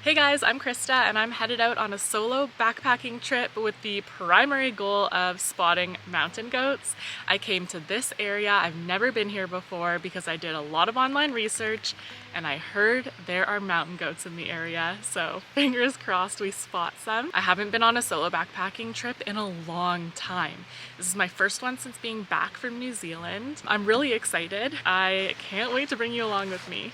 Hey guys, I'm Krysta and I'm headed out on a solo backpacking trip with the primary goal of spotting mountain goats. I came to this area, I've never been here before because I did a lot of online research and I heard there are mountain goats in the area, so fingers crossed we spot some. I haven't been on a solo backpacking trip in a long time. This is my first one since being back from New Zealand. I'm really excited. I can't wait to bring you along with me.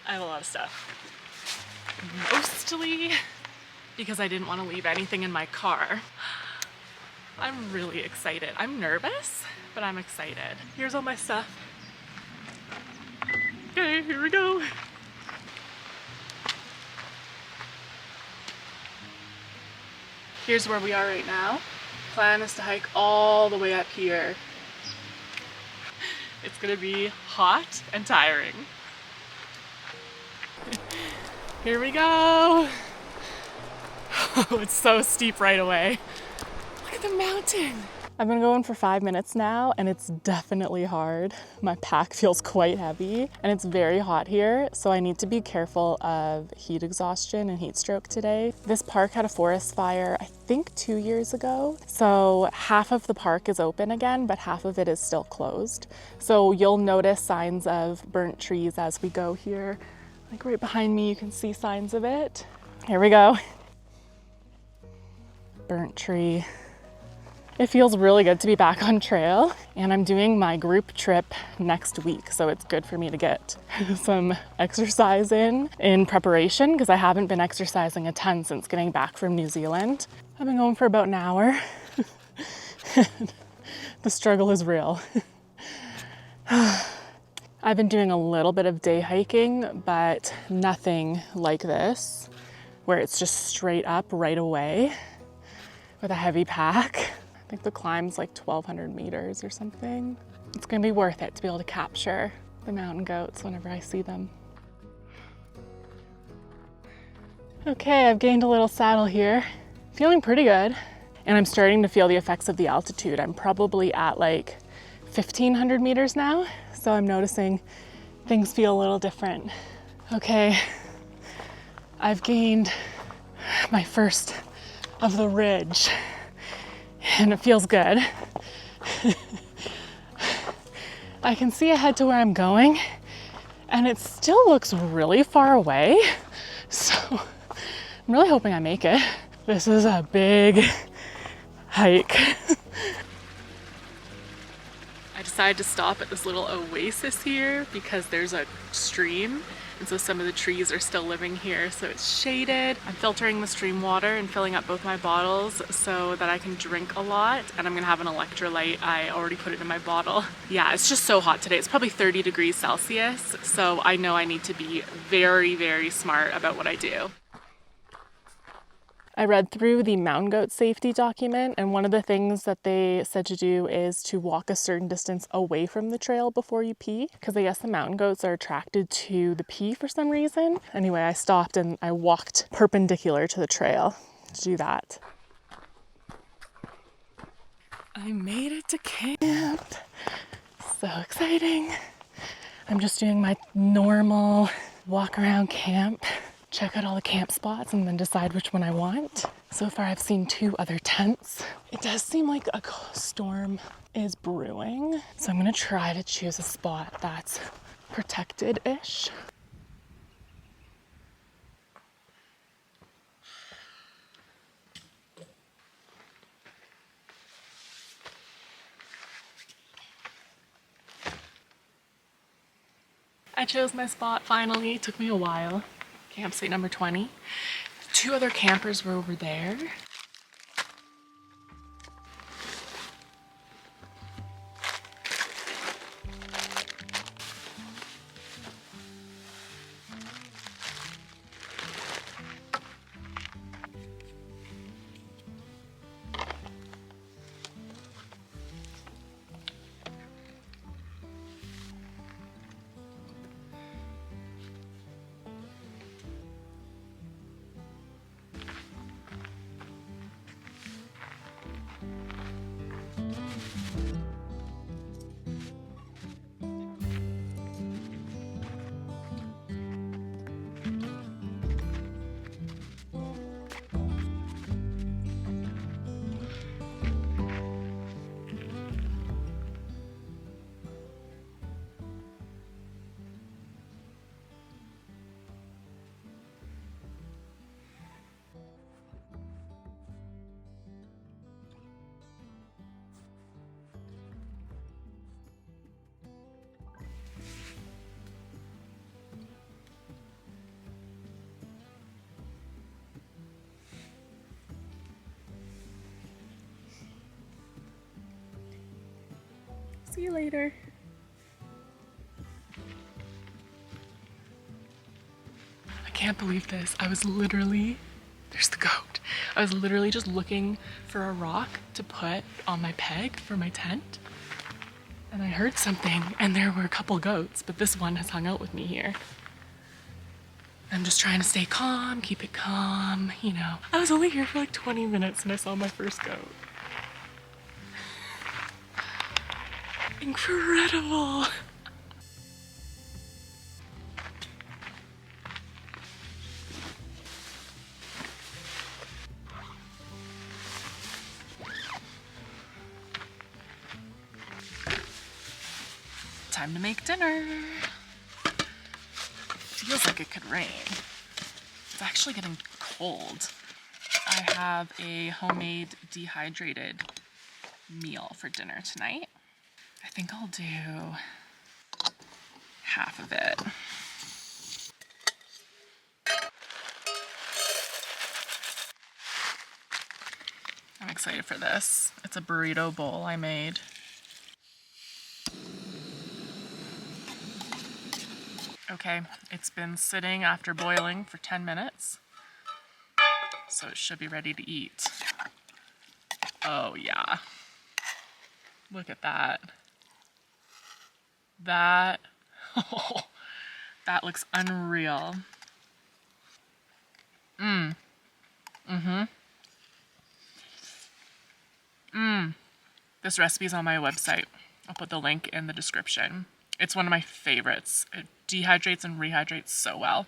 I have a lot of stuff. Mostly because I didn't want to leave anything in my car. I'm really excited. I'm nervous, but I'm excited. Here's all my stuff. Okay, here we go. Here's where we are right now. Plan is to hike all the way up here. It's gonna be hot and tiring. Here we go. Oh, it's so steep right away. Look at the mountain. I've been going for 5 minutes now and it's definitely hard. My pack feels quite heavy and it's very hot here, so I need to be careful of heat exhaustion and heat stroke today. This park had a forest fire, I think 2 years ago. So half of the park is open again, but half of it is still closed. So you'll notice signs of burnt trees as we go here. Like right behind me, you can see signs of it. Here we go. Burnt tree. It feels really good to be back on trail, and I'm doing my group trip next week, so it's good for me to get some exercise in preparation because I haven't been exercising a ton since getting back from New Zealand. I've been going for about an hour. The struggle is real. I've been doing a little bit of day hiking, but nothing like this, where it's just straight up right away with a heavy pack. I think the climb's like 1,200 meters or something. It's gonna be worth it to be able to capture the mountain goats whenever I see them. Okay, I've gained a little saddle here. Feeling pretty good. And I'm starting to feel the effects of the altitude. I'm probably at like 1,500 meters now. So I'm noticing things feel a little different. Okay, I've gained my first of the ridge and it feels good. I can see ahead to where I'm going and it still looks really far away. So I'm really hoping I make it. This is a big hike. I decided to stop at this little oasis here because there's a stream, and so some of the trees are still living here, so it's shaded. I'm filtering the stream water and filling up both my bottles so that I can drink a lot, and I'm gonna have an electrolyte. I already put it in my bottle. Yeah, it's just so hot today. It's probably 30 degrees Celsius, so I know I need to be very, very smart about what I do. I read through the mountain goat safety document, and one of the things that they said to do is to walk a certain distance away from the trail before you pee, because I guess the mountain goats are attracted to the pee for some reason. Anyway, I stopped and I walked perpendicular to the trail to do that. I made it to camp. So exciting. I'm just doing my normal walk around camp. Check out all the camp spots and then decide which one I want. So far I've seen 2 other tents. It does seem like a storm is brewing, so I'm gonna try to choose a spot that's protected-ish. I chose my spot finally. It took me a while. Campsite number 20. 2 other campers were over there. See you later. I can't believe this. I was literally, there's the goat. I was literally just looking for a rock to put on my peg for my tent. And I heard something and there were a couple goats, but this one has hung out with me here. I'm just trying to stay calm, keep it calm, you know. I was only here for like 20 minutes and I saw my first goat. Incredible. Time to make dinner. Feels like it could rain. It's actually getting cold. I have a homemade dehydrated meal for dinner tonight. I think I'll do half of it. I'm excited for this. It's a burrito bowl I made. Okay, it's been sitting after boiling for 10 minutes, so it should be ready to eat. Oh yeah. Look at that. That, oh, that looks unreal. This recipe's on my website. I'll put the link in the description. It's one of my favorites. It dehydrates and rehydrates so well.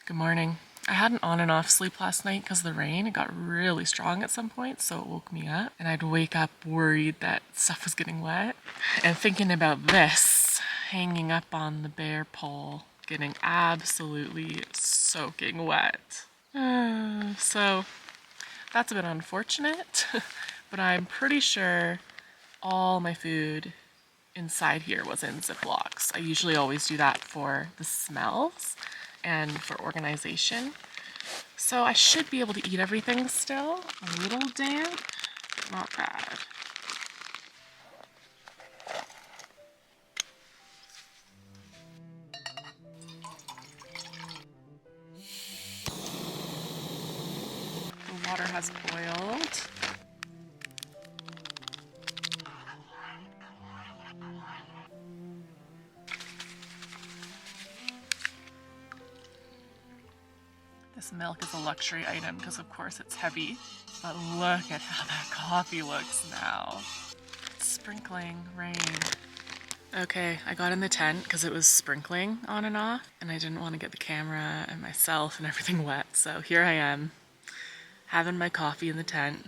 Good morning. I had an on and off sleep last night because of the rain. It got really strong at some point, so it woke me up. And I'd wake up worried that stuff was getting wet. And thinking about this, hanging up on the bear pole, getting absolutely soaking wet. So that's a bit unfortunate, but I'm pretty sure all my food inside here was in Ziplocs. I usually always do that for the smells and for organization. So I should be able to eat everything still. A little damp, not bad. The water has boiled. This milk is a luxury item because of course it's heavy, but look at how that coffee looks now. It's sprinkling rain. Okay, I got in the tent because it was sprinkling on and off and I didn't want to get the camera and myself and everything wet. So here I am, having my coffee in the tent.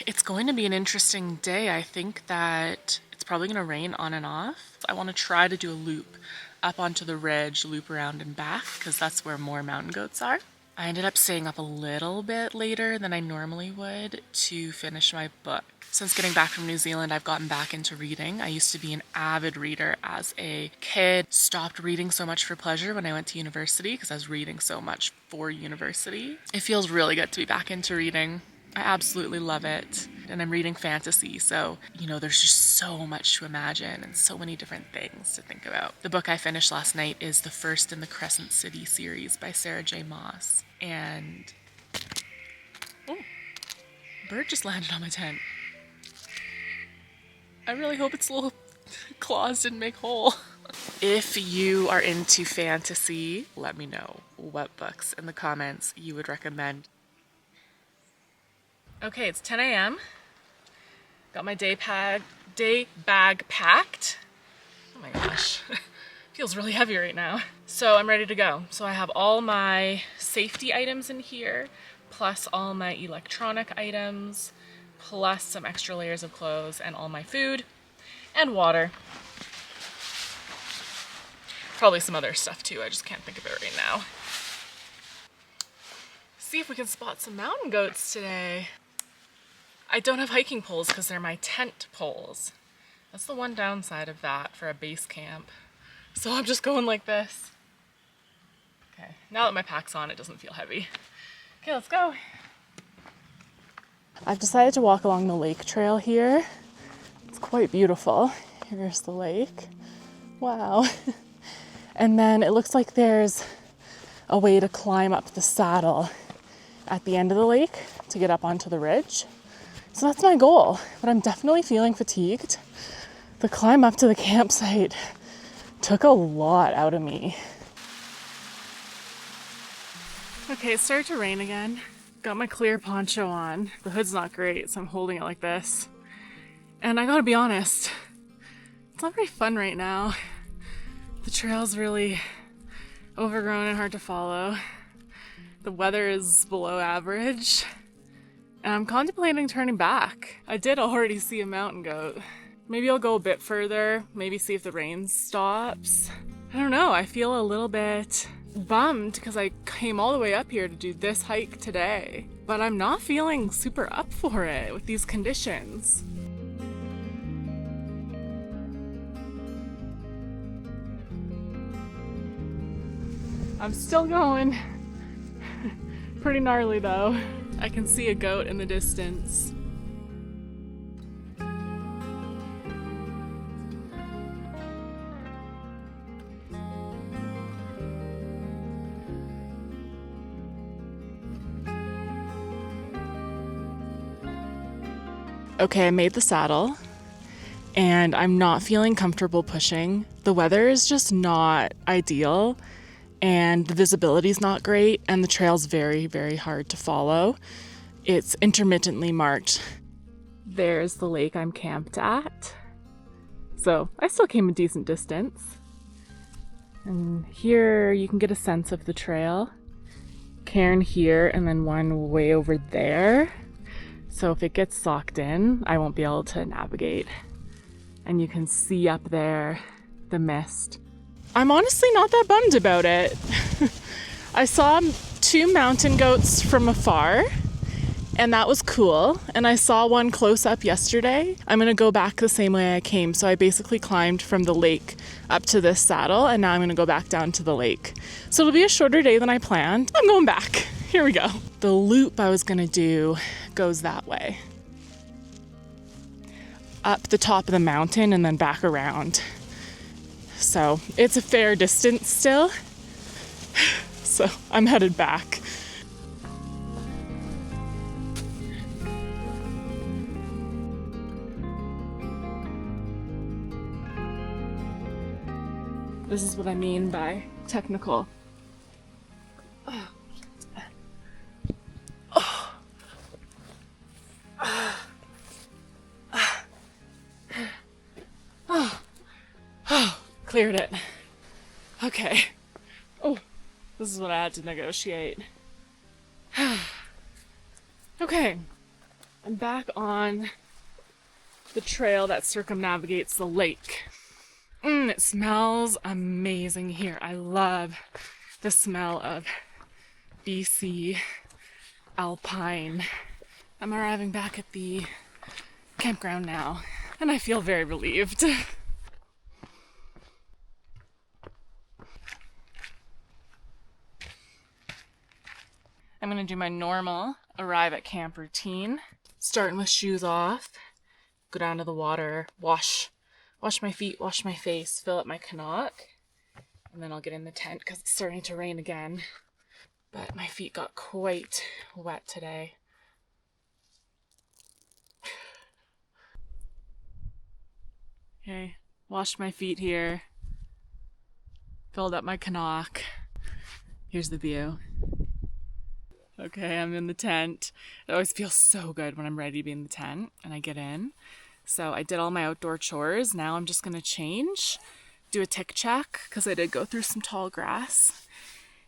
It's going to be an interesting day. I think that it's probably going to rain on and off. I want to try to do a loop up onto the ridge, loop around and back, because that's where more mountain goats are. I ended up staying up a little bit later than I normally would to finish my book. Since getting back from New Zealand, I've gotten back into reading. I used to be an avid reader as a kid. Stopped reading so much for pleasure when I went to university because I was reading so much for university. It feels really good to be back into reading. I absolutely love it. And I'm reading fantasy, so, you know, there's just so much to imagine and so many different things to think about. The book I finished last night is the first in the Crescent City series by Sarah J. Maas. And, oh, bird just landed on my tent. I really hope its little claws didn't make hole. If you are into fantasy, let me know what books in the comments you would recommend. Okay, it's 10 a.m. Got my day bag packed. Oh my gosh, feels really heavy right now. So I'm ready to go. So I have all my safety items in here, plus all my electronic items, plus some extra layers of clothes and all my food and water. Probably some other stuff too, I just can't think of it right now. See if we can spot some mountain goats today. I don't have hiking poles because they're my tent poles. That's the one downside of that for a base camp. So I'm just going like this. Okay, now that my pack's on, it doesn't feel heavy. Okay, let's go. I've decided to walk along the lake trail here. It's quite beautiful. Here's the lake. Wow. And then it looks like there's a way to climb up the saddle at the end of the lake to get up onto the ridge. So that's my goal, but I'm definitely feeling fatigued. The climb up to the campsite took a lot out of me. Okay, it started to rain again. Got my clear poncho on. The hood's not great, so I'm holding it like this. And I gotta be honest, it's not very fun right now. The trail's really overgrown and hard to follow. The weather is below average. And I'm contemplating turning back. I did already see a mountain goat. Maybe I'll go a bit further, maybe see if the rain stops. I don't know, I feel a little bit bummed because I came all the way up here to do this hike today. But I'm not feeling super up for it with these conditions. I'm still going. Pretty gnarly though. I can see a goat in the distance. Okay, I made the saddle and I'm not feeling comfortable pushing. The weather is just not ideal and the visibility is not great and the trail's very, very hard to follow. It's intermittently marked. There's the lake I'm camped at. So I still came a decent distance. And here you can get a sense of the trail. Cairn here and then one way over there. So if it gets socked in, I won't be able to navigate. And you can see up there the mist. I'm honestly not that bummed about it. I saw 2 mountain goats from afar, and that was cool. And I saw one close up yesterday. I'm gonna go back the same way I came. So I basically climbed from the lake up to this saddle, and now I'm gonna go back down to the lake. So it'll be a shorter day than I planned. I'm going back. Here we go. The loop I was gonna do goes that way. Up the top of the mountain and then back around. So it's a fair distance still. So I'm headed back. This is what I mean by technical. Cleared it. Okay. Oh, this is what I had to negotiate. Okay, I'm back on the trail that circumnavigates the lake. It smells amazing here. I love the smell of BC alpine. I'm arriving back at the campground now, and I feel very relieved. I'm gonna do my normal arrive at camp routine, starting with shoes off, go down to the water, wash my feet, wash my face, fill up my canock, and then I'll get in the tent because it's starting to rain again. But my feet got quite wet today. Okay, washed my feet here, filled up my canock. Here's the view. Okay, I'm in the tent. It always feels so good when I'm ready to be in the tent and I get in. So I did all my outdoor chores. Now I'm just gonna change, do a tick check, because I did go through some tall grass,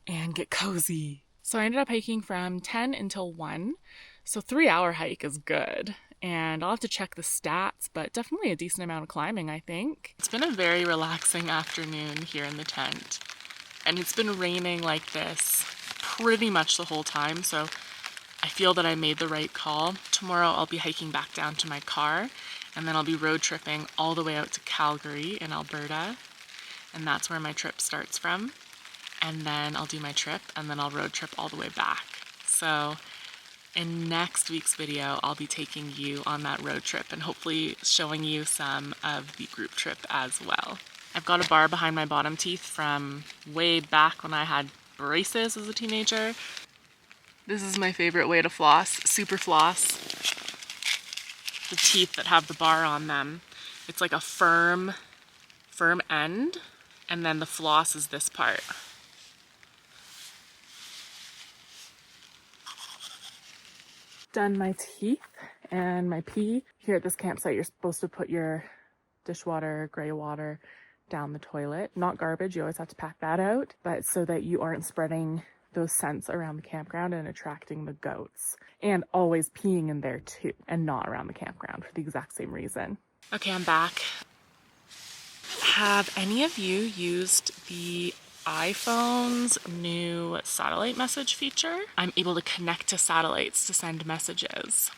and get cozy. So I ended up hiking from 10 until 1. So 3-hour hike is good. And I'll have to check the stats, but definitely a decent amount of climbing, I think. It's been a very relaxing afternoon here in the tent. And it's been raining like this pretty much the whole time, so I feel that I made the right call. Tomorrow I'll be hiking back down to my car, and then I'll be road tripping all the way out to Calgary in Alberta, and that's where my trip starts from. And then I'll do my trip, and then I'll road trip all the way back. So In next week's video, I'll be taking you on that road trip and hopefully showing you some of the group trip as well. I've got a bar behind my bottom teeth from way back when I had braces as a teenager. This is my favorite way to floss, super floss. The teeth that have the bar on them. It's like a firm end, and then the floss is this part. Done my teeth and my pee. Here at this campsite, you're supposed to put your dishwater, gray water down the toilet. Not garbage, you always have to pack that out, but so that you aren't spreading those scents around the campground and attracting the goats. And always peeing in there too, and not around the campground for the exact same reason. Okay, I'm back. Have any of you used the iPhone's new satellite message feature? I'm able to connect to satellites to send messages.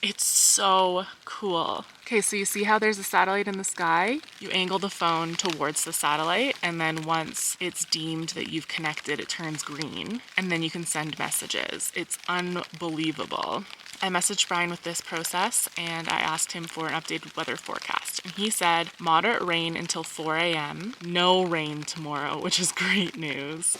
It's so cool. Okay, so you see how there's a satellite in the sky? You angle the phone towards the satellite, and then once it's deemed that you've connected, it turns green, and then you can send messages. It's unbelievable. I messaged Brian with this process, and I asked him for an updated weather forecast. And he said moderate rain until 4 a.m., no rain tomorrow, which is great news.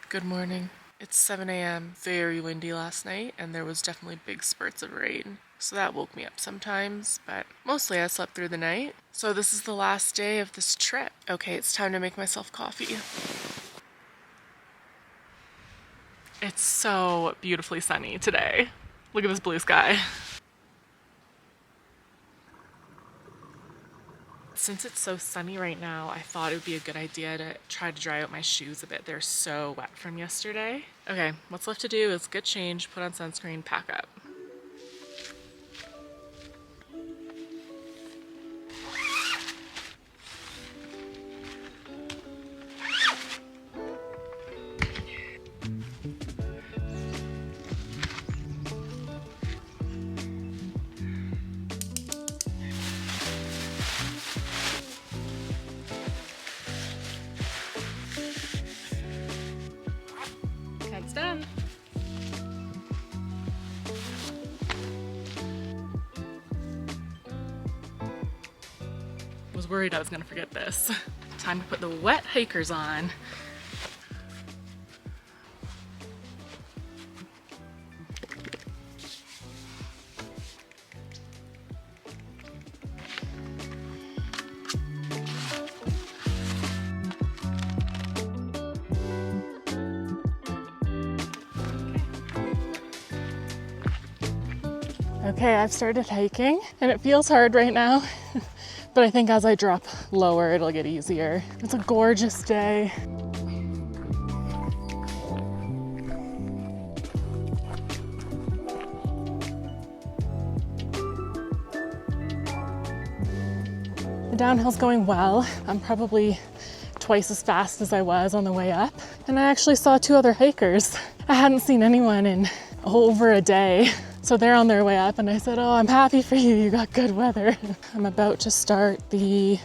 Good morning. It's 7 a.m. Very windy last night, and there was definitely big spurts of rain. So that woke me up sometimes, but mostly I slept through the night. So this is the last day of this trip. Okay, it's time to make myself coffee. It's so beautifully sunny today. Look at this blue sky. Since it's so sunny right now, I thought it would be a good idea to try to dry out my shoes a bit. They're so wet from yesterday. Okay, what's left to do is get changed, put on sunscreen, pack up. That's done. Was worried I was gonna forget this. Time to put the wet hikers on. Okay, I've started hiking and it feels hard right now, but I think as I drop lower, it'll get easier. It's a gorgeous day. The downhill's going well. I'm probably twice as fast as I was on the way up. And I actually saw 2 other hikers. I hadn't seen anyone in over a day. So they're on their way up and I said, oh, I'm happy for you, you got good weather. I'm about to start the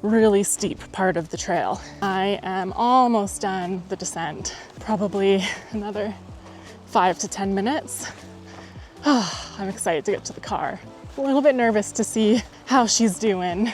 really steep part of the trail. I am almost done the descent, probably another 5 to 10 minutes. Oh, I'm excited to get to the car. A little bit nervous to see how she's doing.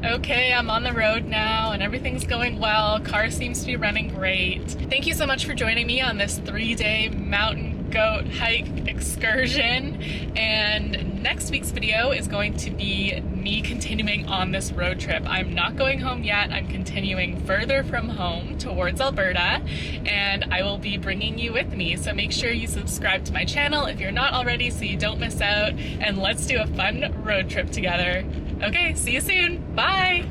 Okay, I'm on the road now and everything's going well. Car seems to be running great. Thank you so much for joining me on this 3-day mountain goat hike excursion, and next week's video is going to be me continuing on this road trip. I'm not going home yet. I'm continuing further from home towards Alberta, and I will be bringing you with me. So make sure you subscribe to my channel if you're not already so you don't miss out, and let's do a fun road trip together. Okay, see you soon. Bye.